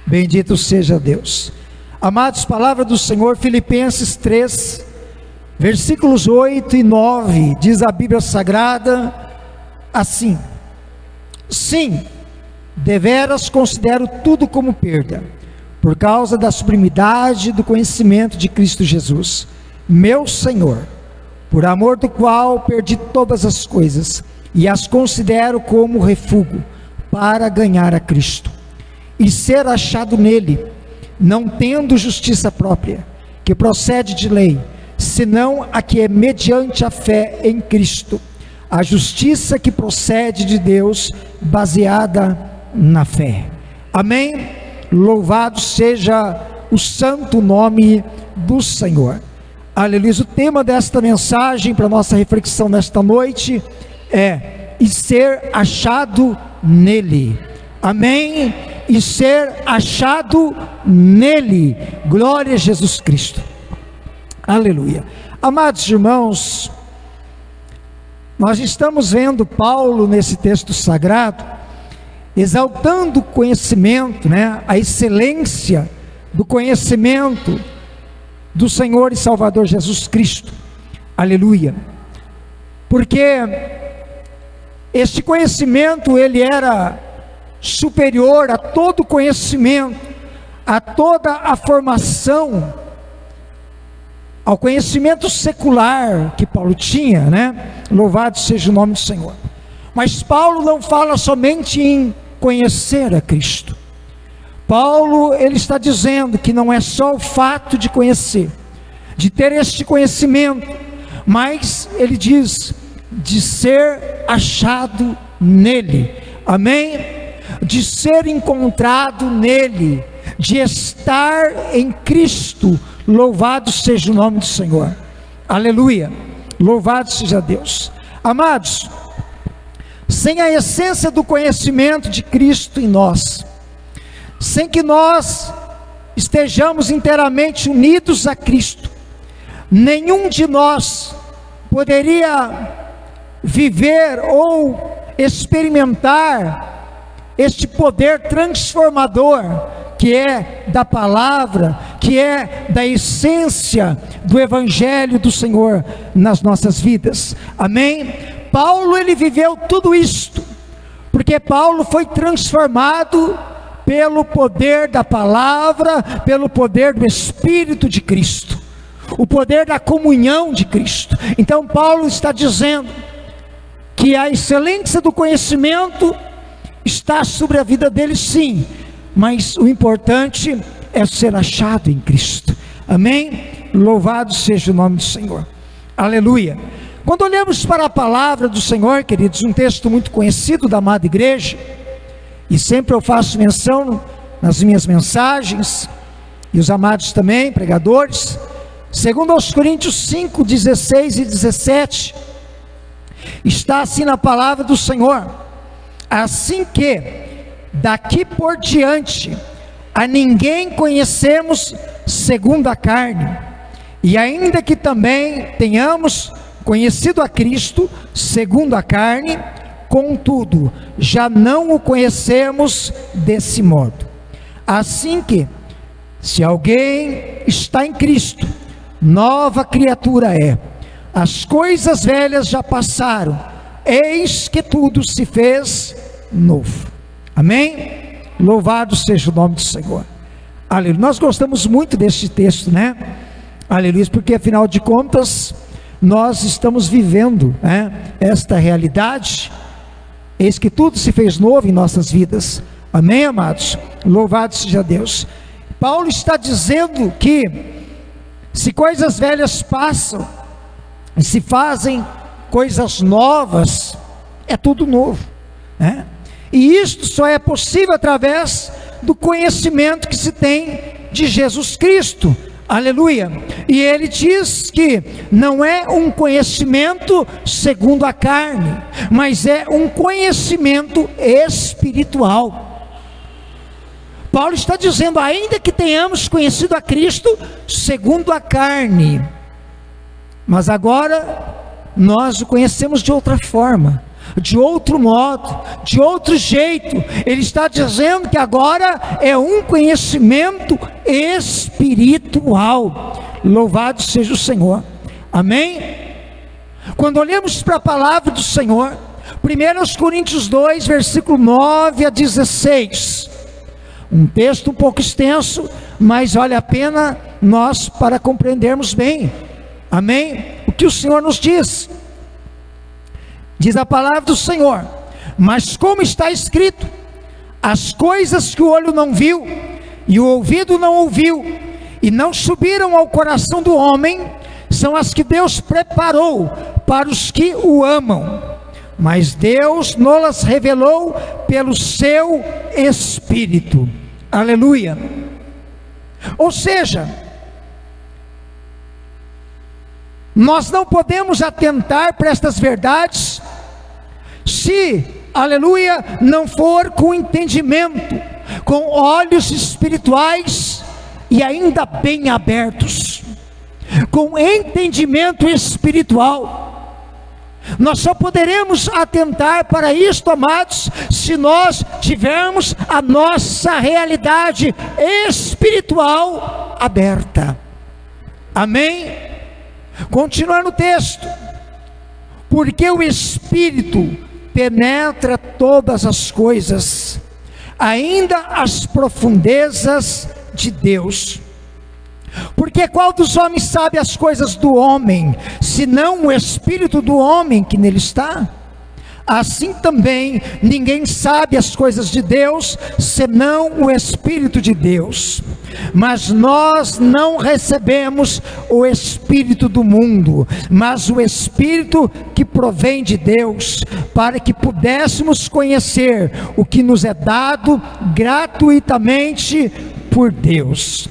Bendito seja Deus. Amados, palavra do Senhor, Filipenses 3, versículos 8 e 9, diz a Bíblia Sagrada assim: sim, deveras considero tudo como perda, por causa da sublimidade do conhecimento de Cristo Jesus, meu Senhor, por amor do qual perdi todas as coisas, e as considero como refúgio, para ganhar a Cristo, e ser achado nele, não tendo justiça própria, que procede de lei, senão a que é mediante a fé em Cristo, a justiça que procede de Deus, baseada na fé. Amém? Louvado seja o santo nome do Senhor. Aleluia. O tema desta mensagem para nossa reflexão nesta noite é: e ser achado nele. Amém? E ser achado nele. Glória a Jesus Cristo. Aleluia. Amados irmãos, nós estamos vendo Paulo nesse texto sagrado exaltando o conhecimento, a excelência do conhecimento do Senhor e Salvador Jesus Cristo. Aleluia. Porque este conhecimento, ele era superior a todo conhecimento, a toda a formação, ao conhecimento secular que Paulo tinha, Louvado seja o nome do Senhor. Mas Paulo não fala somente em conhecer a Cristo. Paulo, ele está dizendo que não é só o fato de conhecer, de ter este conhecimento, mas ele diz de ser achado nele. Amém? De ser encontrado nele, de estar em Cristo. Louvado seja o nome do Senhor. Aleluia. Louvado seja Deus. Amados, sem a essência do conhecimento de Cristo em nós, sem que nós estejamos inteiramente unidos a Cristo, nenhum de nós poderia viver ou experimentar este poder transformador que é da palavra, que é da essência do Evangelho do Senhor nas nossas vidas. Amém? Paulo, ele viveu tudo isto, porque Paulo foi transformado pelo poder da palavra, pelo poder do Espírito de Cristo, o poder da comunhão de Cristo. Então Paulo está dizendo que a excelência do conhecimento está sobre a vida dele, sim, mas o importante é ser achado em Cristo. Amém? Louvado seja o nome do Senhor. Aleluia. Quando olhamos para a palavra do Senhor, queridos, um texto muito conhecido da amada igreja, e sempre eu faço menção nas minhas mensagens, e os amados também, pregadores, segundo aos Coríntios 5, 16 e 17, está assim na palavra do Senhor: assim que daqui por diante a ninguém conhecemos segundo a carne, e ainda que também tenhamos conhecido a Cristo segundo a carne, contudo já não o conhecemos desse modo. Assim que, se alguém está em Cristo, nova criatura é. As coisas velhas já passaram, eis que tudo se fez novo. Amém? Louvado seja o nome do Senhor. Aleluia. Nós gostamos muito deste texto, Aleluia, porque afinal de contas nós estamos vivendo esta realidade. Eis que tudo se fez novo em nossas vidas. Amém, amados? Louvado seja Deus. Paulo está dizendo que se coisas velhas passam e se fazem coisas novas, é tudo novo, E isto só é possível através do conhecimento que se tem de Jesus Cristo. Aleluia. E ele diz que não é um conhecimento segundo a carne, mas é um conhecimento espiritual. Paulo está dizendo: ainda que tenhamos conhecido a Cristo segundo a carne, mas agora nós o conhecemos de outra forma. de outro modo, de outro jeito. Ele está dizendo que agora é um conhecimento espiritual. Louvado seja o Senhor. Amém? Quando olhamos para a palavra do Senhor, 1 Coríntios 2, versículo 9 a 16, um texto um pouco extenso, mas vale a pena nós para compreendermos bem. Amém? O que o Senhor nos diz? Diz a palavra do Senhor: mas como está escrito, as coisas que o olho não viu, e o ouvido não ouviu, e não subiram ao coração do homem, são as que Deus preparou para os que o amam. Mas Deus nos revelou pelo seu Espírito. Aleluia. Ou seja, nós não podemos atentar para estas verdades se, aleluia, não for com entendimento, com olhos espirituais e ainda bem abertos, com entendimento espiritual. Nós só poderemos atentar para isto, amados, se nós tivermos a nossa realidade espiritual aberta. Amém? Continuando o texto: porque o Espírito penetra todas as coisas, ainda as profundezas de Deus. Porque qual dos homens sabe as coisas do homem, senão o Espírito do homem que nele está? Assim também ninguém sabe as coisas de Deus, senão o Espírito de Deus. Mas nós não recebemos o espírito do mundo, mas o Espírito que provém de Deus, para que pudéssemos conhecer o que nos é dado gratuitamente por Deus,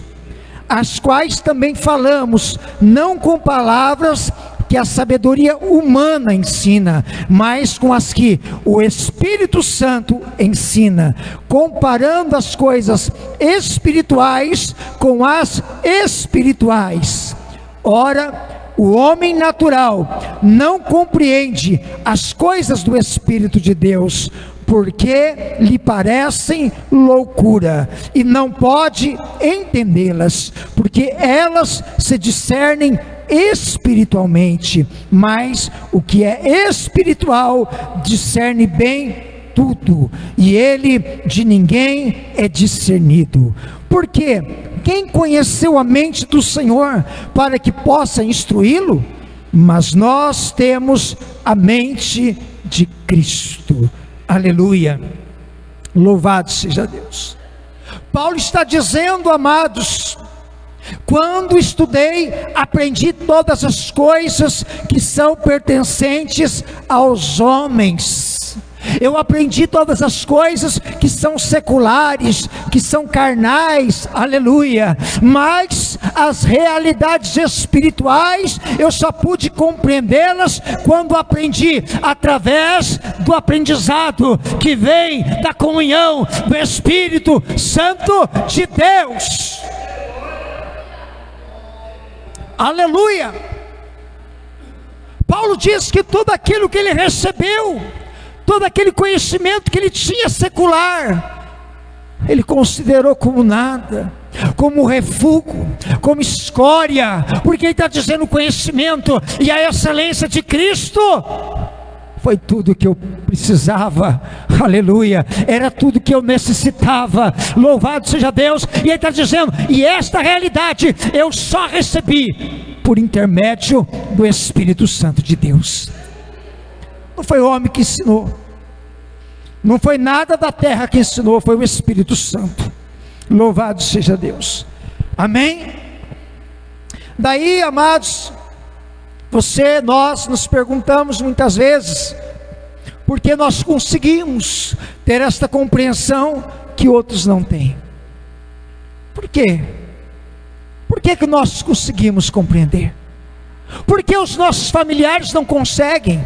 as quais também falamos, não com palavras que a sabedoria humana ensina, mas com as que o Espírito Santo ensina, comparando as coisas espirituais com as espirituais. Ora, o homem natural não compreende as coisas do Espírito de Deus, porque lhe parecem loucura, e não pode entendê-las, porque elas se discernem espiritualmente. Mas o que é espiritual discerne bem tudo, e ele de ninguém é discernido. Porque quem conheceu a mente do Senhor para que possa instruí-lo? Mas nós temos a mente de Cristo. Aleluia, louvado seja Deus. Paulo está dizendo, amados, quando estudei, aprendi todas as coisas que são pertencentes aos homens. Eu aprendi todas as coisas que são seculares, que são carnais, aleluia. Mas as realidades espirituais, eu só pude compreendê-las quando aprendi através do aprendizado que vem da comunhão do Espírito Santo de Deus. Aleluia. Paulo diz que tudo aquilo que ele recebeu, todo aquele conhecimento que ele tinha secular, ele considerou como nada, como refúgio, como escória, porque ele está dizendo: o conhecimento e a excelência de Cristo foi tudo que eu precisava, aleluia, era tudo que eu necessitava, louvado seja Deus. E ele está dizendo: e esta realidade eu só recebi por intermédio do Espírito Santo de Deus. Não foi o homem que ensinou, não foi nada da terra que ensinou, foi o Espírito Santo. Louvado seja Deus. Amém? Daí, amados, nós nos perguntamos muitas vezes, por que nós conseguimos ter esta compreensão que outros não têm? Por quê? Por que nós conseguimos compreender? Por que os nossos familiares não conseguem?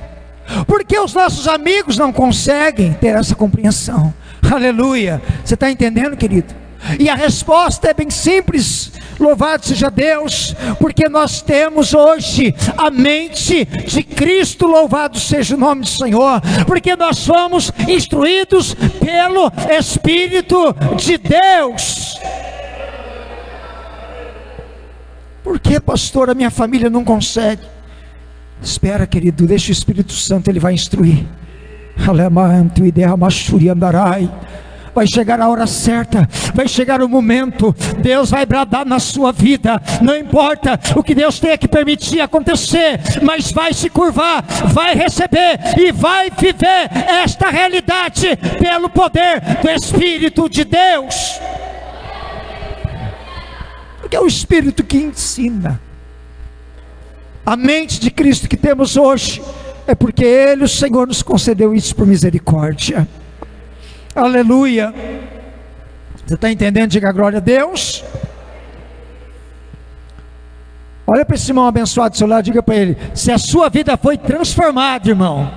Por que os nossos amigos não conseguem ter essa compreensão? Aleluia. Você está entendendo, querido? E a resposta é bem simples: louvado seja Deus, porque nós temos hoje a mente de Cristo, louvado seja o nome do Senhor, porque nós fomos instruídos pelo Espírito de Deus. Por que, pastor, a minha família não consegue? Espera, querido, deixa o Espírito Santo, ele vai instruir. Vai chegar a hora certa, vai chegar o momento, Deus vai bradar na sua vida, não importa o que Deus tenha que permitir acontecer, mas vai se curvar, vai receber e vai viver esta realidade pelo poder do Espírito de Deus. Porque é o Espírito que ensina. A mente de Cristo que temos hoje é porque Ele, o Senhor, nos concedeu isso por misericórdia. Aleluia. Você está entendendo? Diga glória a Deus. Olha para esse irmão abençoado do seu lado, diga para ele: se a sua vida foi transformada, irmão,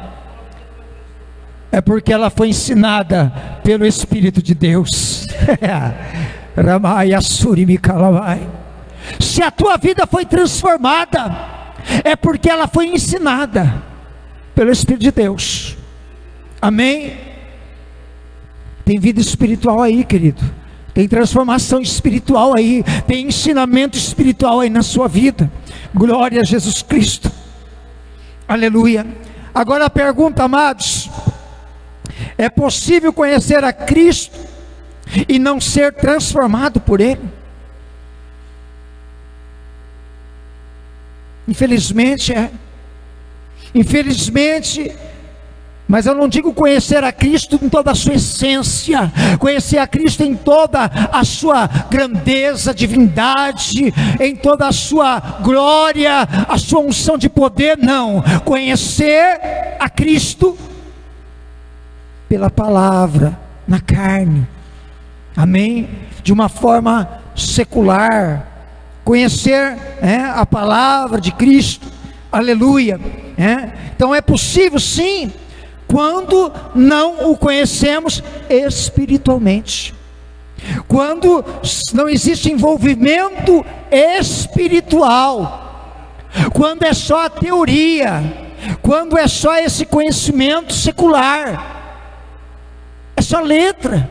é porque ela foi ensinada pelo Espírito de Deus. Se a tua vida foi transformada, é porque ela foi ensinada pelo Espírito de Deus. Amém? Tem vida espiritual aí, querido. Tem transformação espiritual aí. Tem ensinamento espiritual aí na sua vida. Glória a Jesus Cristo. Aleluia. Agora a pergunta, amados: é possível conhecer a Cristo e não ser transformado por Ele? Infelizmente é. Infelizmente. Mas eu não digo conhecer a Cristo em toda a sua essência, conhecer a Cristo em toda a sua grandeza, divindade, em toda a sua glória, a sua unção de poder, não. Conhecer a Cristo pela palavra, na carne, amém? De uma forma secular, conhecer a palavra de Cristo, aleluia. Então é possível sim, quando não o conhecemos espiritualmente, quando não existe envolvimento espiritual, quando é só a teoria, quando é só esse conhecimento secular, é só letra.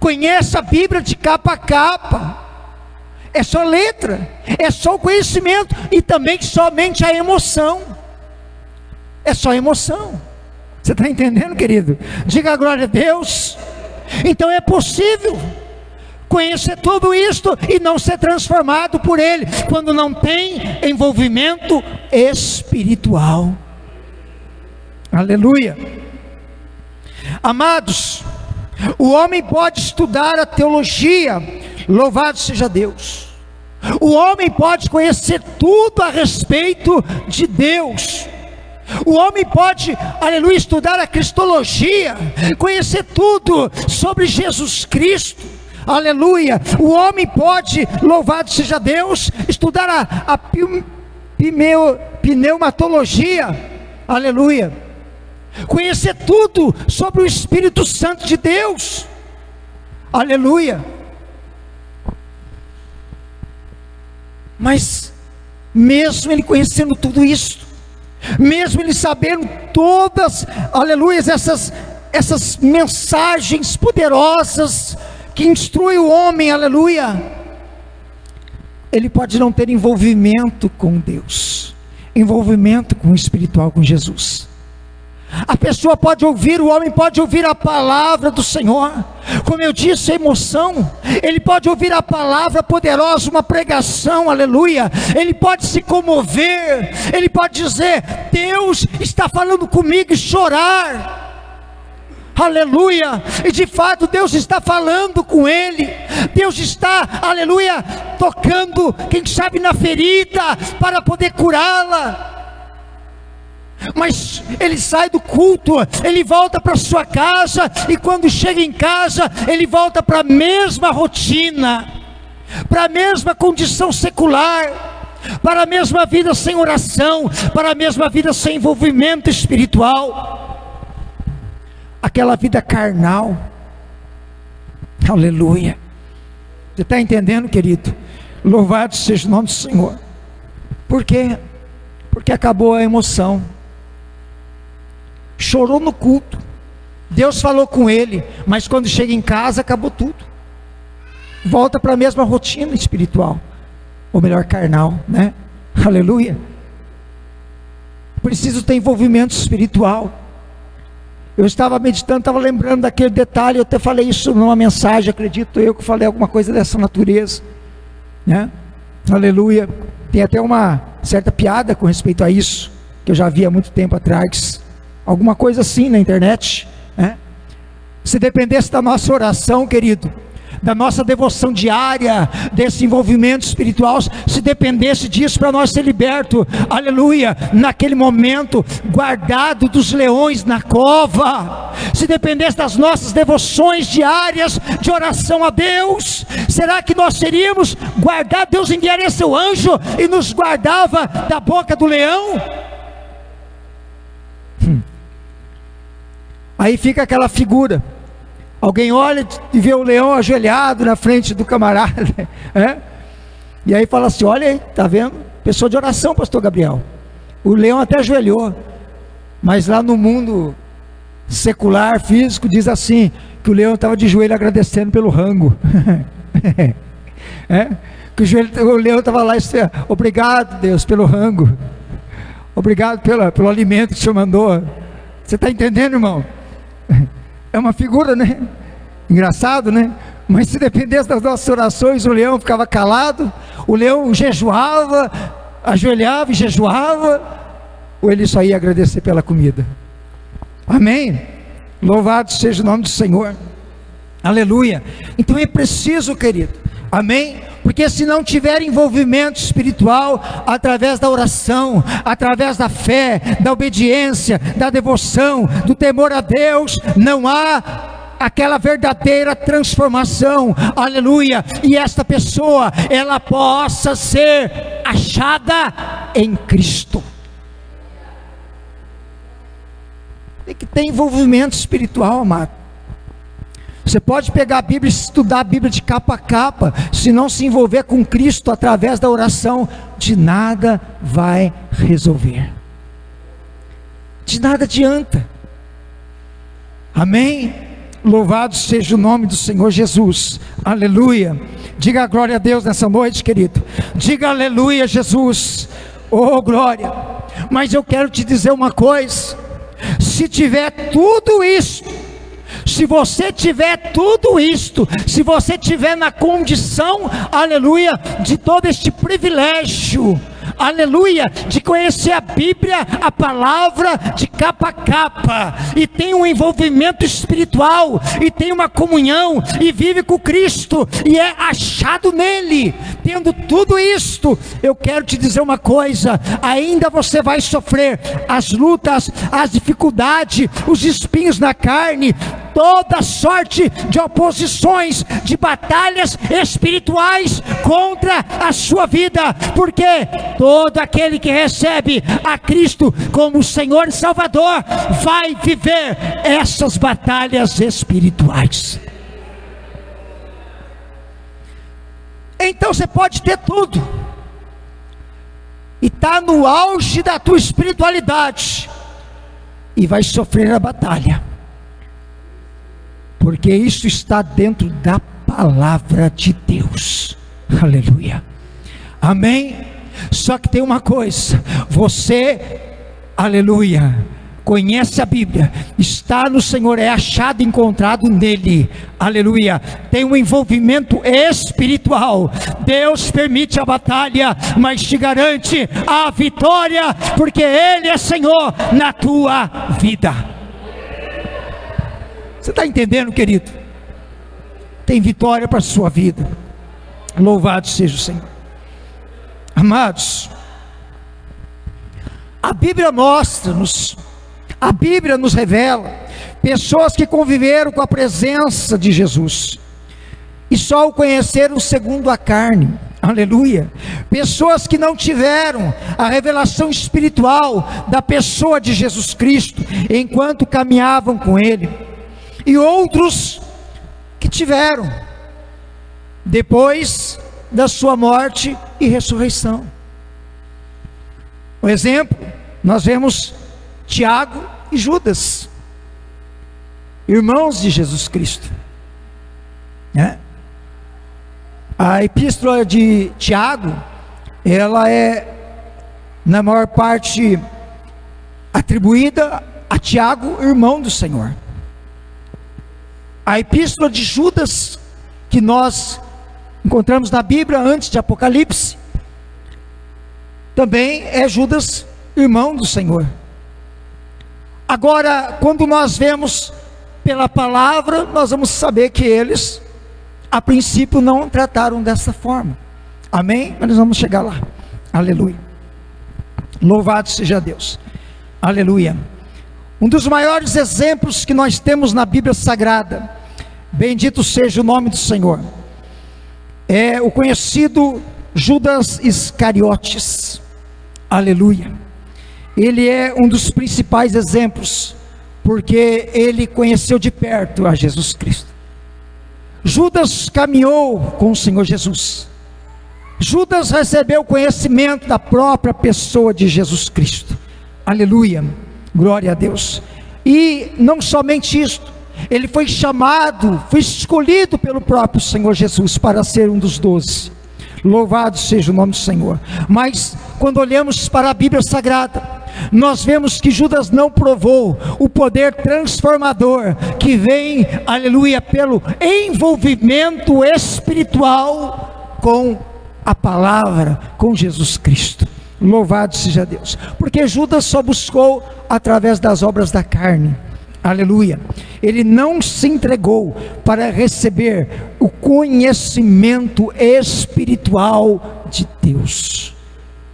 Conhece a Bíblia de capa a capa, é só letra, é só o conhecimento e também somente a emoção. É só emoção. Você está entendendo, querido? Diga a glória a Deus. Então é possível conhecer tudo isto e não ser transformado por Ele, quando não tem envolvimento espiritual. Aleluia. Amados, o homem pode estudar a teologia, louvado seja Deus. O homem pode conhecer tudo a respeito de Deus. O homem pode, aleluia, estudar a cristologia, conhecer tudo sobre Jesus Cristo, aleluia. O homem pode, louvado seja Deus, estudar a pneumatologia, aleluia. Conhecer tudo sobre o Espírito Santo de Deus, aleluia. Mas mesmo ele conhecendo tudo isso, mesmo ele sabendo todas, aleluia, essas mensagens poderosas que instruem o homem, aleluia, ele pode não ter envolvimento com Deus, envolvimento com o espiritual, com Jesus. A pessoa pode ouvir, o homem pode ouvir a palavra do Senhor, como eu disse, a emoção. Ele pode ouvir a palavra poderosa, uma pregação, aleluia. Ele pode se comover, ele pode dizer: Deus está falando comigo, e chorar, aleluia. E de fato Deus está falando com ele. Deus está, aleluia, tocando, quem sabe na ferida, para poder curá-la. Mas ele sai do culto, ele volta para sua casa, e quando chega em casa, ele volta para a mesma rotina, para a mesma condição secular, para a mesma vida sem oração, para a mesma vida sem envolvimento espiritual, aquela vida carnal, Aleluia. Você está entendendo, querido? Louvado seja o nome do Senhor. Por quê? Porque acabou a emoção. Chorou no culto. Deus falou com ele, mas quando chega em casa, acabou tudo. Volta para a mesma rotina espiritual, ou melhor, carnal, né? Aleluia. Preciso ter envolvimento espiritual. Eu estava meditando, estava lembrando daquele detalhe. Eu até falei isso numa mensagem, acredito eu que falei alguma coisa dessa natureza, né? Aleluia. Tem até uma certa piada com respeito a isso, que eu já vi há muito tempo atrás, alguma coisa assim na internet, né? Se dependesse da nossa oração, querido, da nossa devoção diária, desse envolvimento espiritual, se dependesse disso para nós ser liberto, aleluia, naquele momento, guardado dos leões na cova, se dependesse das nossas devoções diárias, de oração a Deus, será que nós seríamos guardados? Deus enviaria seu anjo e nos guardava da boca do leão? Aí fica aquela figura, alguém olha e vê o leão ajoelhado na frente do camarada, e aí fala assim: olha aí, está vendo? Pessoa de oração, pastor Gabriel. O leão até ajoelhou, mas lá no mundo secular, físico, diz assim, que o leão estava de joelho agradecendo pelo rango. Que o leão estava lá, obrigado Deus pelo rango, obrigado pelo alimento que o Senhor mandou. Você está entendendo, irmão? É uma figura, né? Engraçado, né? Mas se dependesse das nossas orações, o leão ficava calado, o leão jejuava, ajoelhava e jejuava, ou ele só ia agradecer pela comida. Amém? Louvado seja o nome do Senhor. Aleluia. Então é preciso, querido, amém? Porque se não tiver envolvimento espiritual, através da oração, através da fé, da obediência, da devoção, do temor a Deus, não há aquela verdadeira transformação, aleluia, e esta pessoa, ela possa ser achada em Cristo. Tem que ter envolvimento espiritual, amado. Você pode pegar a Bíblia e estudar a Bíblia de capa a capa, se não se envolver com Cristo através da oração, de nada vai resolver, de nada adianta. Amém? Louvado seja o nome do Senhor Jesus. Aleluia. Diga glória a Deus nessa noite, querido. Diga aleluia, Jesus. Oh, glória. Mas eu quero te dizer uma coisa: se tiver tudo isso, se você tiver tudo isto, se você tiver na condição, aleluia, de todo este privilégio, aleluia, de conhecer a Bíblia, a palavra de capa a capa, e tem um envolvimento espiritual, e tem uma comunhão, e vive com Cristo, e é achado nele, tendo tudo isto, eu quero te dizer uma coisa: ainda você vai sofrer as lutas, as dificuldades, os espinhos na carne, toda sorte de oposições, de batalhas espirituais contra a sua vida, porque todo aquele que recebe a Cristo como Senhor e Salvador vai viver essas batalhas espirituais. Então você pode ter tudo e está no auge da tua espiritualidade e vai sofrer a batalha, porque isso está dentro da palavra de Deus. Aleluia. Amém? Só que tem uma coisa: você, aleluia, conhece a Bíblia, está no Senhor, é achado, encontrado nele, aleluia, tem um envolvimento espiritual. Deus permite a batalha, mas te garante a vitória, porque Ele é Senhor na tua vida. Você está entendendo, querido? Tem vitória para a sua vida. Louvado seja o Senhor. Amados, a Bíblia mostra-nos, a Bíblia nos revela pessoas que conviveram com a presença de Jesus e só o conheceram segundo a carne. Aleluia. Pessoas que não tiveram a revelação espiritual da pessoa de Jesus Cristo enquanto caminhavam com Ele, e outros que que tiveram depois da sua morte e ressurreição. Por exemplo, nós vemos Tiago e Judas, irmãos de Jesus Cristo, né? A epístola de Tiago, ela é na maior parte atribuída a Tiago, irmão do Senhor. A epístola de Judas, que nós encontramos na Bíblia antes de Apocalipse, também é Judas, irmão do Senhor. Agora, quando nós vemos pela palavra, nós vamos saber que eles, a princípio, não trataram dessa forma. Amém? Mas nós vamos chegar lá. Aleluia. Louvado seja Deus. Aleluia. Um dos maiores exemplos que nós temos na Bíblia Sagrada, bendito seja o nome do Senhor, é o conhecido Judas Iscariotes. Aleluia. Ele é um dos principais exemplos, porque ele conheceu de perto a Jesus Cristo. Judas caminhou com o Senhor Jesus. Judas recebeu conhecimento da própria pessoa de Jesus Cristo. Aleluia, glória a Deus. E não somente isto, ele foi chamado, foi escolhido pelo próprio Senhor Jesus para ser um dos 12. Louvado seja o nome do Senhor. Mas quando olhamos para a Bíblia Sagrada, nós vemos que Judas não provou o poder transformador que vem, aleluia, pelo envolvimento espiritual com a palavra, com Jesus Cristo. Louvado seja Deus. Porque Judas só buscou através das obras da carne. Aleluia. Ele não se entregou para receber o conhecimento espiritual de Deus.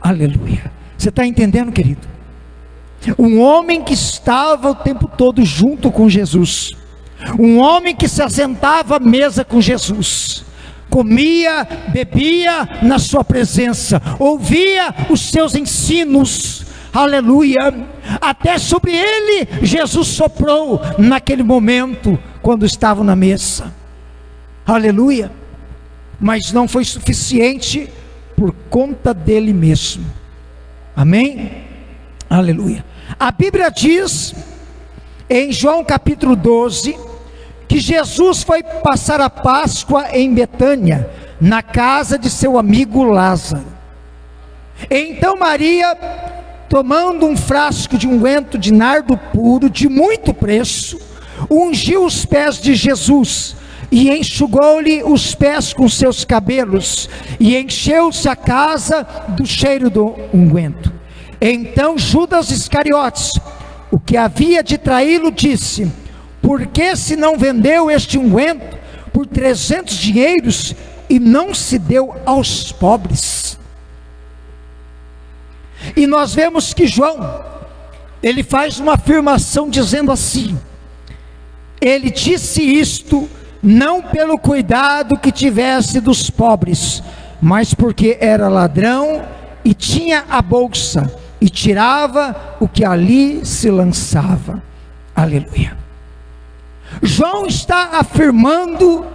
Aleluia. Você está entendendo, querido? Um homem que estava o tempo todo junto com Jesus, um homem que se assentava à mesa com Jesus, comia, bebia na sua presença, ouvia os seus ensinos, aleluia, até sobre ele Jesus soprou naquele momento, quando estavam na mesa, aleluia, mas não foi suficiente por conta dele mesmo, amém? Aleluia. A Bíblia diz, em João capítulo 12, que Jesus foi passar a Páscoa em Betânia, na casa de seu amigo Lázaro. Então Maria, tomando um frasco de unguento de nardo puro, de muito preço, ungiu os pés de Jesus, e enxugou-lhe os pés com seus cabelos, e encheu-se a casa do cheiro do unguento. Então Judas Iscariotes, o que havia de traí-lo, disse: por que se não vendeu este unguento por 300 dinheiros e não se deu aos pobres? E nós vemos que João, ele faz uma afirmação dizendo assim: ele disse isto não pelo cuidado que tivesse dos pobres, mas porque era ladrão e tinha a bolsa e tirava o que ali se lançava. Aleluia. João está afirmando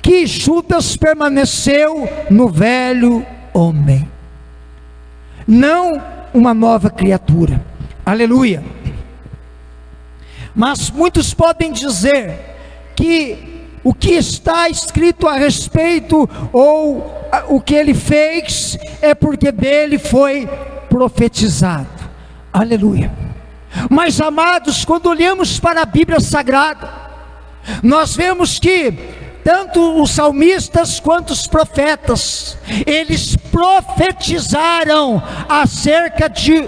que Judas permaneceu no velho homem, não uma nova criatura. Aleluia. Mas muitos podem dizer que o que está escrito a respeito, ou o que ele fez, é porque dele foi profetizado. Aleluia. Mas amados, quando olhamos para a Bíblia Sagrada, nós vemos que tanto os salmistas quanto os profetas, eles profetizaram acerca de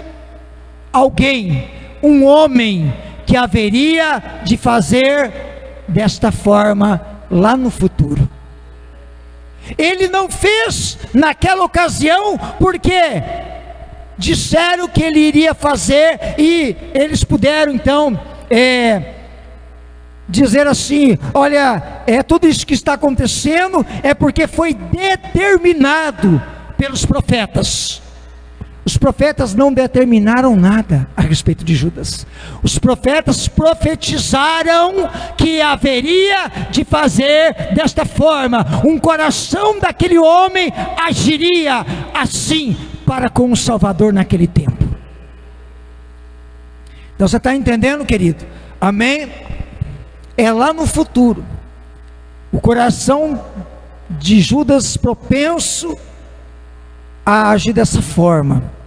alguém, um homem que haveria de fazer desta forma lá no futuro. Ele não fez naquela ocasião porque disseram que ele iria fazer, e eles puderam então dizer assim: olha, tudo isso que está acontecendo é porque foi determinado pelos profetas. Os profetas não determinaram nada a respeito de Judas. Os profetas profetizaram que haveria de fazer desta forma. Um coração daquele homem agiria assim para com o Salvador naquele tempo. Então você está entendendo, querido? Amém? É lá no futuro. O coração de Judas propenso a agir dessa forma.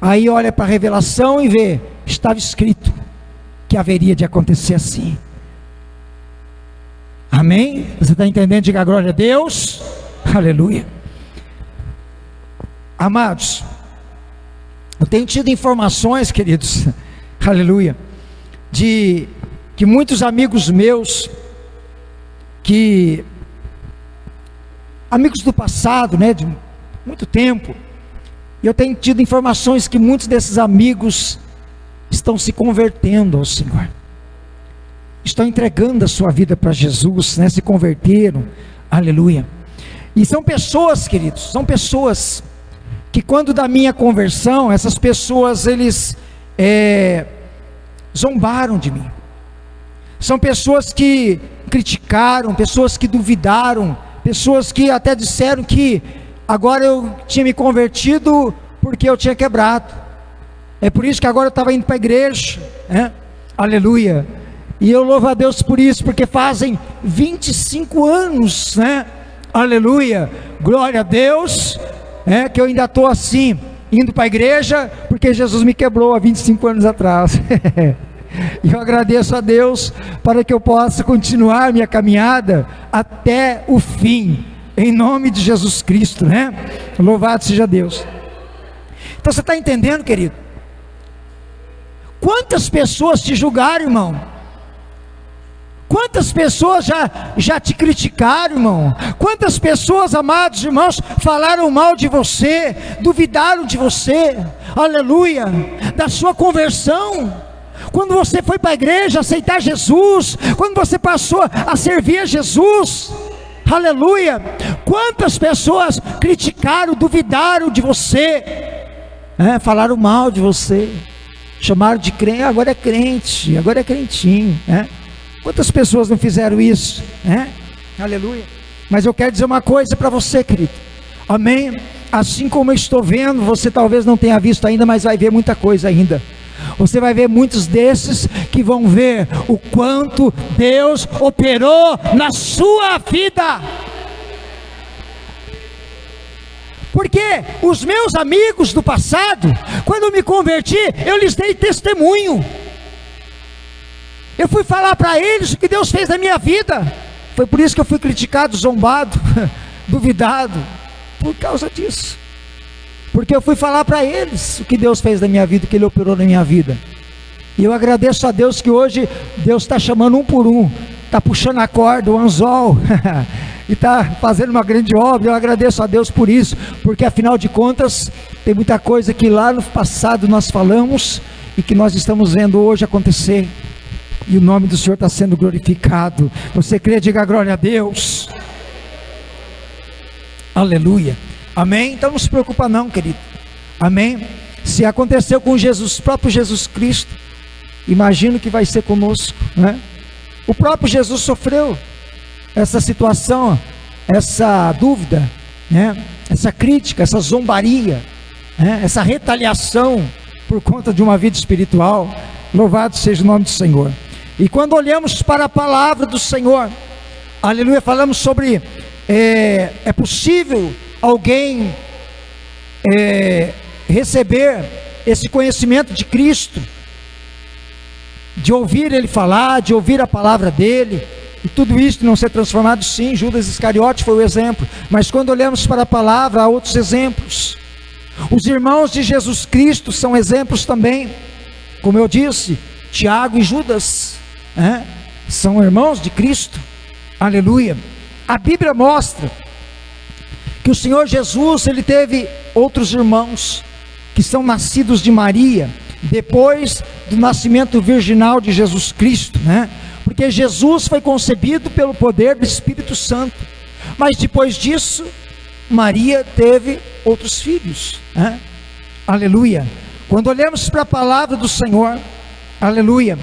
Aí olha para a revelação e vê, estava escrito que haveria de acontecer assim. Amém? Você está entendendo? Diga glória a Deus. Aleluia. Amados, eu tenho tido informações, queridos, aleluia, de que muitos amigos meus, amigos do passado, né, de muito tempo, e eu tenho tido informações que muitos desses amigos estão se convertendo ao Senhor, estão entregando a sua vida para Jesus, né, se converteram, aleluia. E são pessoas, queridos, são pessoas que quando da minha conversão, essas pessoas eles zombaram de mim. São pessoas que criticaram, pessoas que duvidaram, pessoas que até disseram que agora eu tinha me convertido porque eu tinha quebrado. É por isso que agora eu estava indo para a igreja, né? Aleluia. E eu louvo a Deus por isso, porque fazem 25 anos, né? Aleluia. Glória a Deus, que eu ainda estou assim, indo para a igreja, porque Jesus me quebrou há 25 anos atrás. E eu agradeço a Deus para que eu possa continuar minha caminhada até o fim, em nome de Jesus Cristo, né? Louvado seja Deus. Então você está entendendo, querido? Quantas pessoas te julgaram, irmão? Quantas pessoas já te criticaram, irmão? Quantas pessoas, amados irmãos, falaram mal de você, duvidaram de você, aleluia, da sua conversão? Quando você foi para a igreja aceitar Jesus, quando você passou a servir a Jesus, aleluia, quantas pessoas criticaram, duvidaram de você, falaram mal de você, chamaram de crente, agora é crente, agora é crentinho, quantas pessoas não fizeram isso, aleluia. Mas eu quero dizer uma coisa para você, querido, amém? Assim como eu estou vendo, você talvez não tenha visto ainda, mas vai ver muita coisa ainda. Você vai ver muitos desses que vão ver o quanto Deus operou na sua vida. Porque os meus amigos do passado, quando eu me converti, eu lhes dei testemunho. Eu fui falar para eles o que Deus fez na minha vida. Foi por isso que eu fui criticado, zombado, duvidado, por causa disso. Porque eu fui falar para eles o que Deus fez na minha vida, o que Ele operou na minha vida. E eu agradeço a Deus que hoje Deus está chamando um por um, está puxando a corda, o anzol, e está fazendo uma grande obra. Eu agradeço a Deus por isso, porque afinal de contas, tem muita coisa que lá no passado nós falamos, e que nós estamos vendo hoje acontecer, e o nome do Senhor está sendo glorificado. Você crê? Diga glória a Deus. Aleluia. Amém? Então não se preocupa não, querido. Amém? Se aconteceu com Jesus, próprio Jesus Cristo, imagino que vai ser conosco, né? O próprio Jesus sofreu essa situação, essa dúvida, né? Essa crítica, essa zombaria, né? Essa retaliação por conta de uma vida espiritual. Louvado seja o nome do Senhor. E quando olhamos para a palavra do Senhor, aleluia, falamos sobre é possível alguém receber esse conhecimento de Cristo, de ouvir Ele falar, de ouvir a palavra dEle, e tudo isso não ser transformado. Sim, Judas Iscariote foi o exemplo, mas quando olhamos para a palavra, há outros exemplos. Os irmãos de Jesus Cristo são exemplos também, como eu disse, Tiago e Judas, são irmãos de Cristo, aleluia. A Bíblia mostra que o Senhor Jesus, Ele teve outros irmãos, que são nascidos de Maria, depois do nascimento virginal de Jesus Cristo, né? Porque Jesus foi concebido pelo poder do Espírito Santo, mas depois disso, Maria teve outros filhos, né? aleluia. Quando olhamos para a palavra do Senhor, aleluia,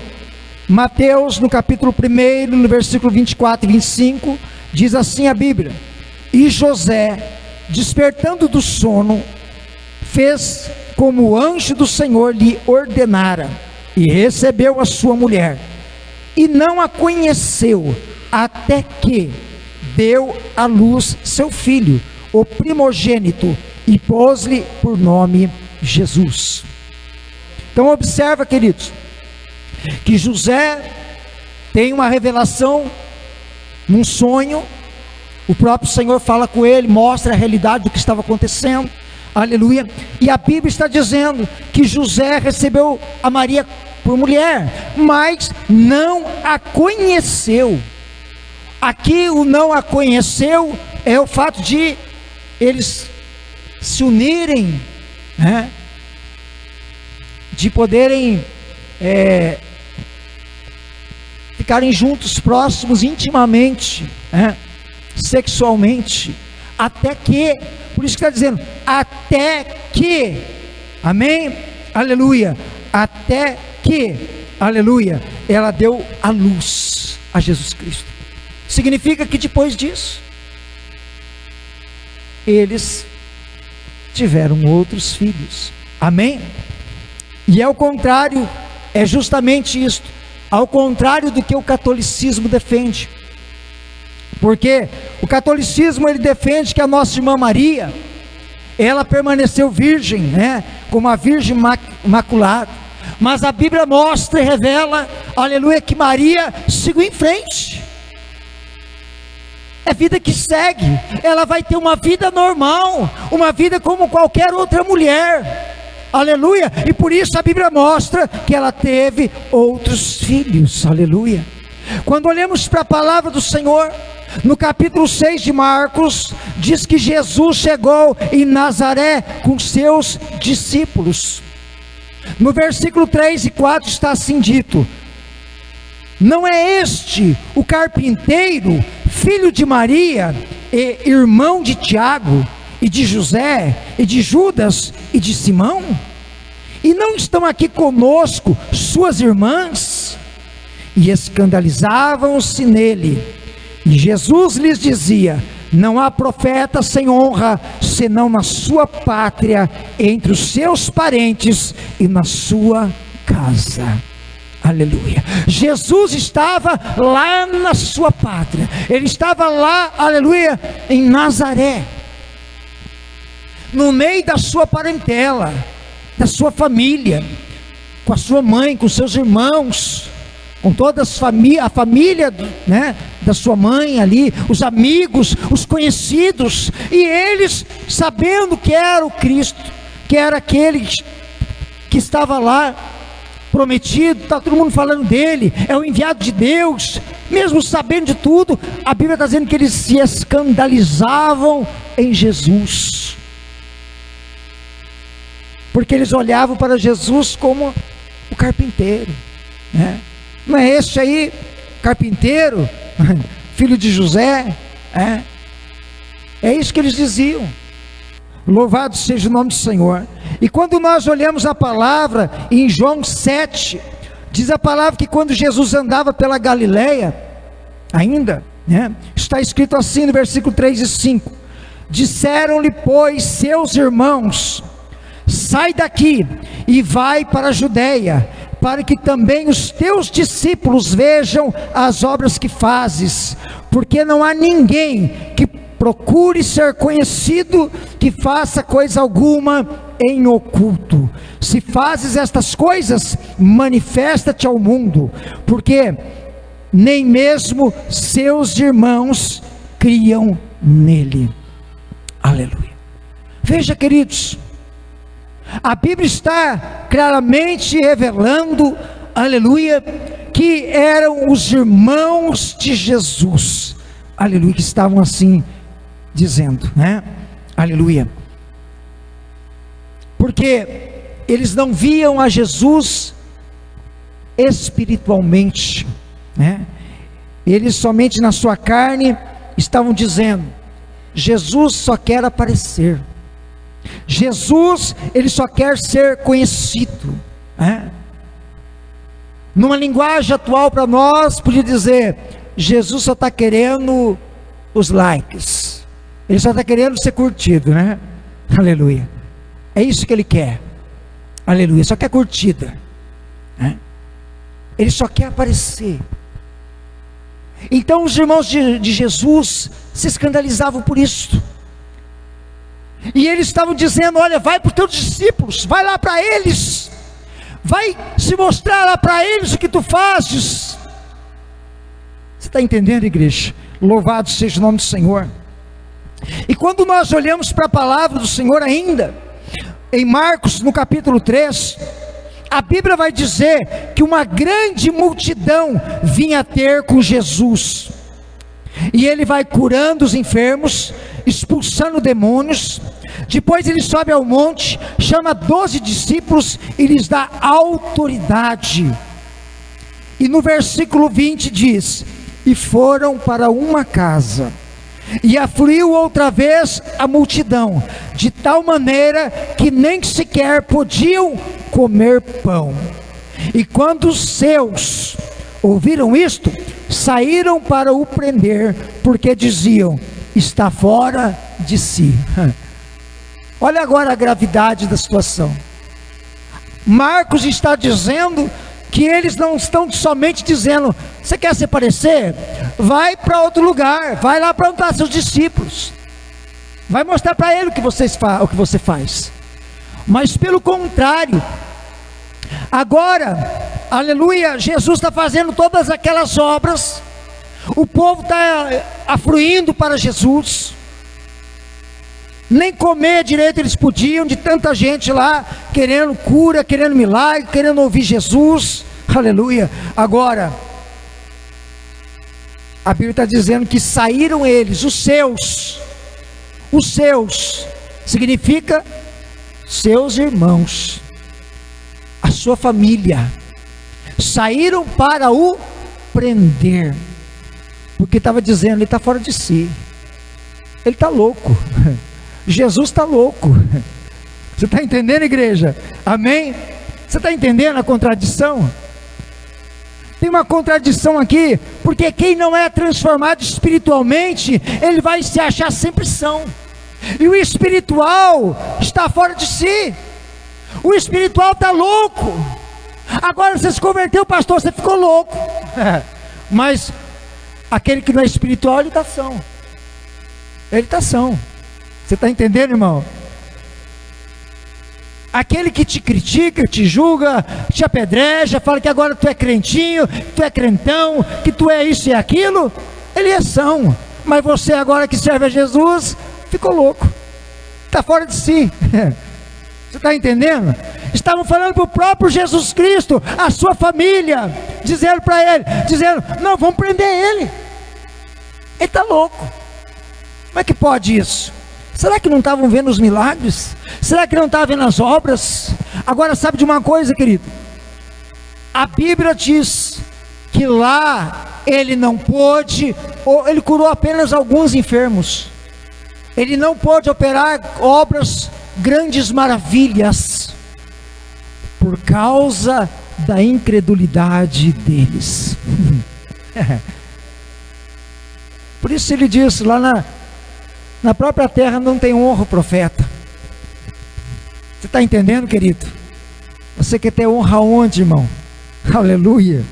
Mateus no capítulo 1, no versículo 24 e 25, diz assim a Bíblia: e José, despertando do sono, fez como o anjo do Senhor lhe ordenara, e recebeu a sua mulher, e não a conheceu, até que deu à luz seu filho, o primogênito, e pôs-lhe por nome Jesus. Então observa, queridos, que José tem uma revelação num sonho. O próprio Senhor fala com ele, mostra a realidade do que estava acontecendo, aleluia. E a Bíblia está dizendo que José recebeu a Maria por mulher, mas não a conheceu. Aqui o não a conheceu é o fato de eles se unirem, né? De poderem ficarem juntos, próximos, intimamente, né? Sexualmente, até que, por isso que está dizendo, até que, amém, aleluia, até que, aleluia, ela deu a luz a Jesus Cristo. Significa que depois disso, eles tiveram outros filhos, amém? E ao contrário, é justamente isto, ao contrário do que o catolicismo defende, porque o catolicismo ele defende que a nossa irmã Maria, ela permaneceu virgem, né, como a virgem imaculada, mas a Bíblia mostra e revela, aleluia, que Maria seguiu em frente. É vida que segue, ela vai ter uma vida normal, uma vida como qualquer outra mulher, aleluia, e por isso a Bíblia mostra que ela teve outros filhos, aleluia. Quando olhamos para a palavra do Senhor, no capítulo 6 de Marcos, diz que Jesus chegou em Nazaré com seus discípulos. No versículo 3 e 4 está assim dito: não é este o carpinteiro, filho de Maria, e irmão de Tiago, e de José, e de Judas, e de Simão? E não estão aqui conosco suas irmãs? E escandalizavam-se nele. E Jesus lhes dizia: não há profeta sem honra, senão na sua pátria, entre os seus parentes e na sua casa. Aleluia. Jesus estava lá na sua pátria, ele estava lá, aleluia, em Nazaré, no meio da sua parentela, da sua família, com a sua mãe, com seus irmãos, com toda a família, né, da sua mãe ali, os amigos, os conhecidos, e eles sabendo que era o Cristo, que era aquele que estava lá prometido, está todo mundo falando dele, é o enviado de Deus, mesmo sabendo de tudo, a Bíblia está dizendo que eles se escandalizavam em Jesus, porque eles olhavam para Jesus como o carpinteiro, né? Não é este aí, carpinteiro, filho de José? É isso que eles diziam. Louvado seja o nome do Senhor. E quando nós olhamos a palavra, em João 7, diz a palavra que quando Jesus andava pela Galileia, ainda, né, está escrito assim no versículo 3 e 5, disseram-lhe, pois, seus irmãos: sai daqui e vai para a Judeia, para que também os teus discípulos vejam as obras que fazes, porque não há ninguém que procure ser conhecido, que faça coisa alguma em oculto. Se fazes estas coisas, manifesta-te ao mundo, porque nem mesmo seus irmãos criam nele. Aleluia. Veja, queridos, a Bíblia está claramente revelando, aleluia, que eram os irmãos de Jesus, aleluia, que estavam assim dizendo, né? Aleluia. Porque eles não viam a Jesus espiritualmente, né? Eles somente na sua carne estavam dizendo: Jesus só quer aparecer, Jesus, ele só quer ser conhecido, né? Numa linguagem atual para nós, podia dizer, Jesus só está querendo os likes, ele só está querendo ser curtido, né? Aleluia, é isso que ele quer, aleluia, só quer curtida, né? Ele só quer aparecer. Então os irmãos de Jesus se escandalizavam por isso, e eles estavam dizendo, olha, vai para os teus discípulos, vai lá para eles, vai se mostrar lá para eles o que tu fazes. Você está entendendo, igreja? Louvado seja o nome do Senhor. E quando nós olhamos para a palavra do Senhor ainda, em Marcos, no capítulo 3, a Bíblia vai dizer que uma grande multidão vinha ter com Jesus, e ele vai curando os enfermos, expulsando demônios. Depois ele sobe ao monte, chama 12 discípulos e lhes dá autoridade. E no versículo 20 diz: e foram para uma casa, e afluiu outra vez a multidão, de tal maneira que nem sequer podiam comer pão. E quando os seus ouviram isto, saíram para o prender, porque diziam: está fora de si. Olha agora a gravidade da situação. Marcos está dizendo que eles não estão somente dizendo: você quer se parecer? Vai para outro lugar, vai lá para onde estão seus discípulos, vai mostrar para ele o que você faz. Mas pelo contrário, agora, aleluia, Jesus está fazendo todas aquelas obras, o povo está afluindo para Jesus, nem comer direito eles podiam, de tanta gente lá, querendo cura, querendo milagre, querendo ouvir Jesus, aleluia. Agora, a Bíblia está dizendo que saíram eles, os seus, significa seus irmãos, a sua família, saíram para o prender, porque estava dizendo, ele está fora de si, ele está louco, Jesus está louco. Você está entendendo, igreja? Amém? Você está entendendo a contradição? Tem uma contradição aqui, porque quem não é transformado espiritualmente, ele vai se achar sempre são, e o espiritual está fora de si, o espiritual está louco. Agora você se converteu, pastor, você ficou louco. Mas aquele que não é espiritual, ele está são. Ele está são. Você está entendendo, irmão? Aquele que te critica, te julga, te apedreja, fala que agora tu é crentinho, tu é crentão, que tu é isso e aquilo, ele é são. Mas você agora que serve a Jesus, ficou louco, está fora de si. Você está entendendo? Estavam falando para o próprio Jesus Cristo, a sua família, dizendo para ele, não, vamos prender ele, ele está louco. Como é que pode isso? Será que não estavam vendo os milagres? Será que não estavam vendo as obras? Agora sabe de uma coisa, querido? A Bíblia diz que lá ele não pôde, ou ele curou apenas alguns enfermos. Ele não pôde operar obras, grandes maravilhas, por causa da incredulidade deles. Por isso ele disse lá na própria terra não tem honra o profeta. Você está entendendo, querido? Você quer ter honra onde, irmão? Aleluia.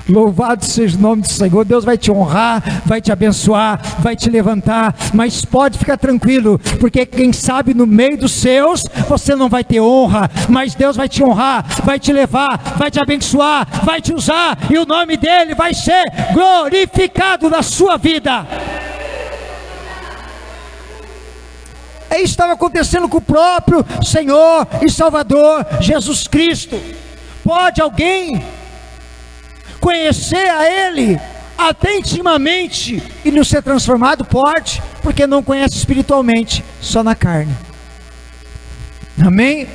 Louvado seja o nome do Senhor. Deus vai te honrar, vai te abençoar, vai te levantar, mas pode ficar tranquilo, porque quem sabe no meio dos seus, você não vai ter honra, mas Deus vai te honrar, vai te levar, vai te abençoar, vai te usar, e o nome dele vai ser glorificado na sua vida. Isso estava acontecendo com o próprio Senhor e Salvador Jesus Cristo. Pode alguém conhecer a Ele até intimamente e não ser transformado? Pode, porque não conhece espiritualmente, só na carne. Amém?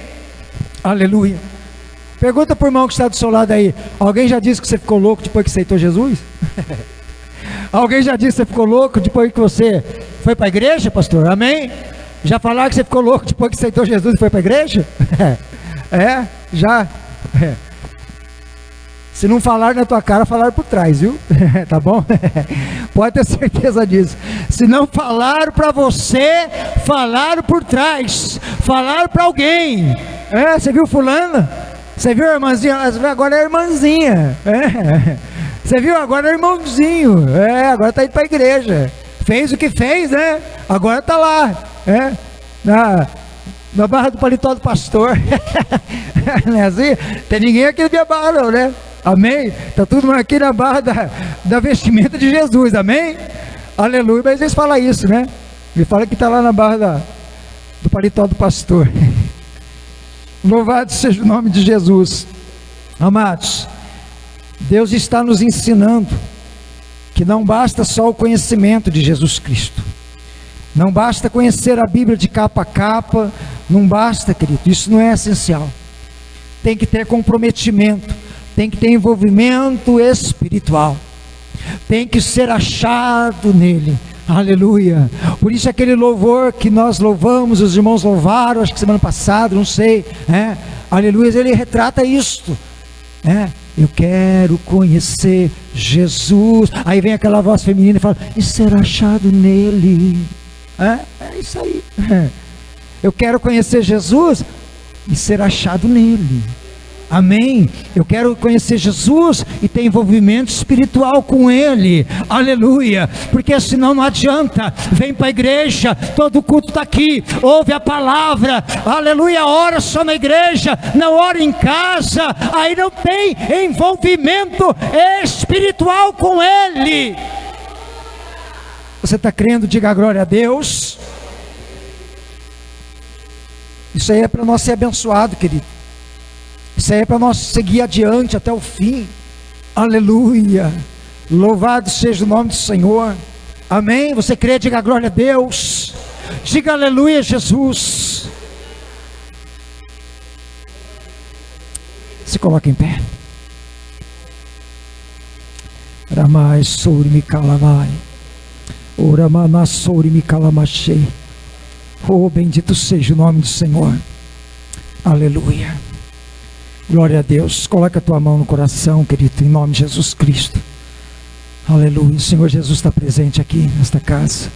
Aleluia. Pergunta para o irmão que está do seu lado aí: alguém já disse que você ficou louco depois que aceitou Jesus? Alguém já disse que você ficou louco depois que você foi para a igreja, pastor? Amém? Já falaram que você ficou louco depois que aceitou Jesus e foi para a igreja? Já. Se não falar na tua cara, falaram por trás, viu? Tá bom? Pode ter certeza disso. Se não falaram para você, falaram por trás. Falaram para alguém. Você viu fulana? Você viu a irmãzinha? Agora é a irmãzinha. Você viu? Agora é irmãozinho. Agora está indo para a igreja. Fez o que fez, né? Agora está lá. Na barra do paletó do pastor. Não é assim? Tem ninguém aqui na minha barra não, né? Amém? Está tudo aqui na barra da vestimenta de Jesus, amém? Aleluia, mas eles falam isso, né? Ele fala que está lá na barra do paletó do pastor. Louvado seja o nome de Jesus. Amados, Deus está nos ensinando que não basta só o conhecimento de Jesus Cristo. Não basta conhecer a Bíblia de capa a capa, não basta, querido, isso não é essencial. Tem que ter comprometimento, tem que ter envolvimento espiritual, tem que ser achado nele, aleluia. Por isso aquele louvor que nós louvamos, os irmãos louvaram, acho que semana passada, não sei, aleluia, ele retrata isto, eu quero conhecer Jesus. Aí vem aquela voz feminina e fala, e ser achado nele. É isso aí. Eu quero conhecer Jesus e ser achado nele. Amém? Eu quero conhecer Jesus e ter envolvimento espiritual com Ele. Aleluia. Porque senão não adianta. Vem para a igreja, todo culto está aqui, ouve a palavra, aleluia, ora só na igreja, não ora em casa, aí não tem envolvimento espiritual com Ele. Você está crendo? Diga glória a Deus. Isso aí é para nós ser abençoado, querido. Isso aí é para nós seguir adiante até o fim. Aleluia. Louvado seja o nome do Senhor. Amém? Você crê? Diga glória a Deus. Diga aleluia, Jesus. Se coloca em pé. Ramai souri mi calamai. Oramana souri mi calamachei. Oh, bendito seja o nome do Senhor. Aleluia. Glória a Deus. Coloca a tua mão no coração, querido, em nome de Jesus Cristo. Aleluia. O Senhor Jesus está presente aqui nesta casa.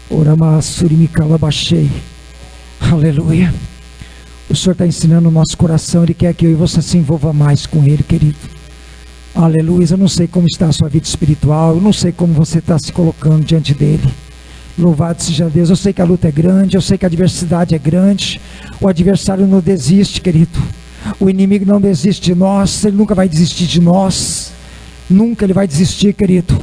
Orama surimi calabachei. Aleluia. O Senhor está ensinando o nosso coração. Ele quer que eu e você se envolva mais com Ele, querido. Aleluia. Eu não sei como está a sua vida espiritual. Eu não sei como você está se colocando diante dEle. Louvado seja Deus. Eu sei que a luta é grande. Eu sei que a adversidade é grande. O adversário não desiste, querido. O inimigo não desiste de nós. Ele nunca vai desistir de nós. Nunca ele vai desistir, querido.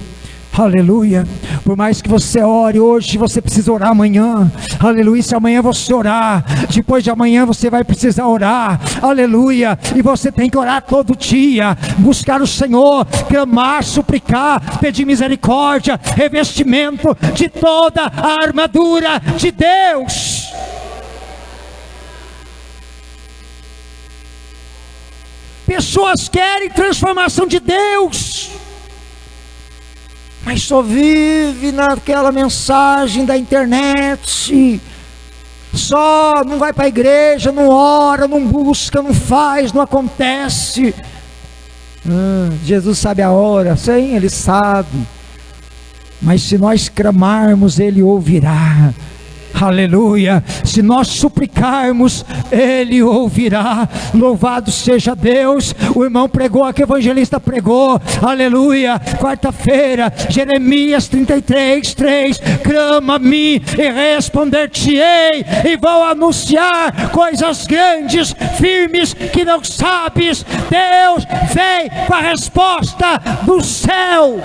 Aleluia. Por mais que você ore hoje, você precisa orar amanhã. Aleluia. Se amanhã você orar, depois de amanhã você vai precisar orar. Aleluia. E você tem que orar todo dia, buscar o Senhor, clamar, suplicar, pedir misericórdia, revestimento de toda a armadura de Deus. Pessoas querem transformação de Deus, mas só vive naquela mensagem da internet, só não vai para a igreja, não ora, não busca, não faz, não acontece. Jesus sabe a hora, sim, Ele sabe, mas se nós clamarmos, Ele ouvirá. Aleluia. Se nós suplicarmos, Ele ouvirá. Louvado seja Deus. O irmão pregou aqui, o evangelista pregou, aleluia, quarta-feira, Jeremias 33:3. Clama-me e responder-te-ei, e vou anunciar coisas grandes, firmes, que não sabes. Deus vem com a resposta do céu.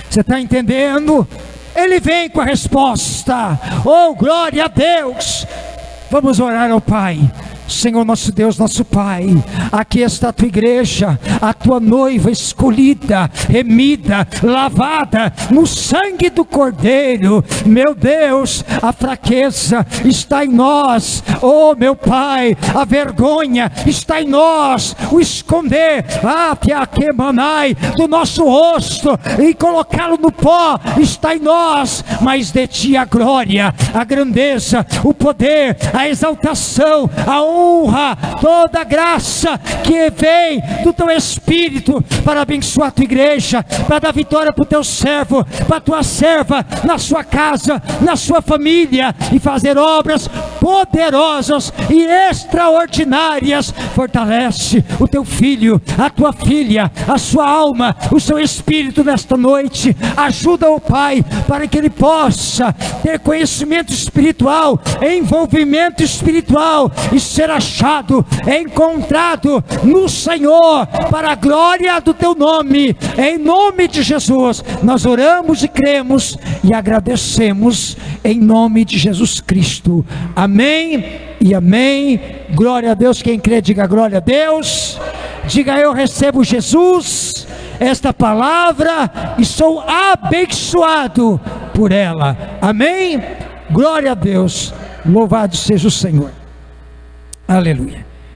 Você está entendendo? Ele vem com a resposta. Oh, glória a Deus. Vamos orar ao Pai. Senhor nosso Deus, nosso Pai, aqui está a tua igreja, a tua noiva escolhida, remida, lavada no sangue do Cordeiro. Meu Deus, a fraqueza está em nós, oh meu Pai, a vergonha está em nós, o esconder, do nosso rosto e colocá-lo no pó está em nós, mas de ti a glória, a grandeza, o poder, a exaltação, a honra, toda a graça que vem do teu Espírito para abençoar a tua igreja, para dar vitória para o teu servo, para a tua serva, na sua casa, na sua família, e fazer obras poderosas e extraordinárias. Fortalece o teu filho, a tua filha, a sua alma, o seu espírito nesta noite. Ajuda o Pai para que ele possa ter conhecimento espiritual, envolvimento espiritual e ser achado, encontrado no Senhor, para a glória do teu nome. Em nome de Jesus nós oramos e cremos e agradecemos, em nome de Jesus Cristo. Amém e amém. Glória a Deus. Quem crê, diga glória a Deus. Diga: eu recebo Jesus, esta palavra, e sou abençoado por ela. Amém. Glória a Deus. Louvado seja o Senhor. Aleluia.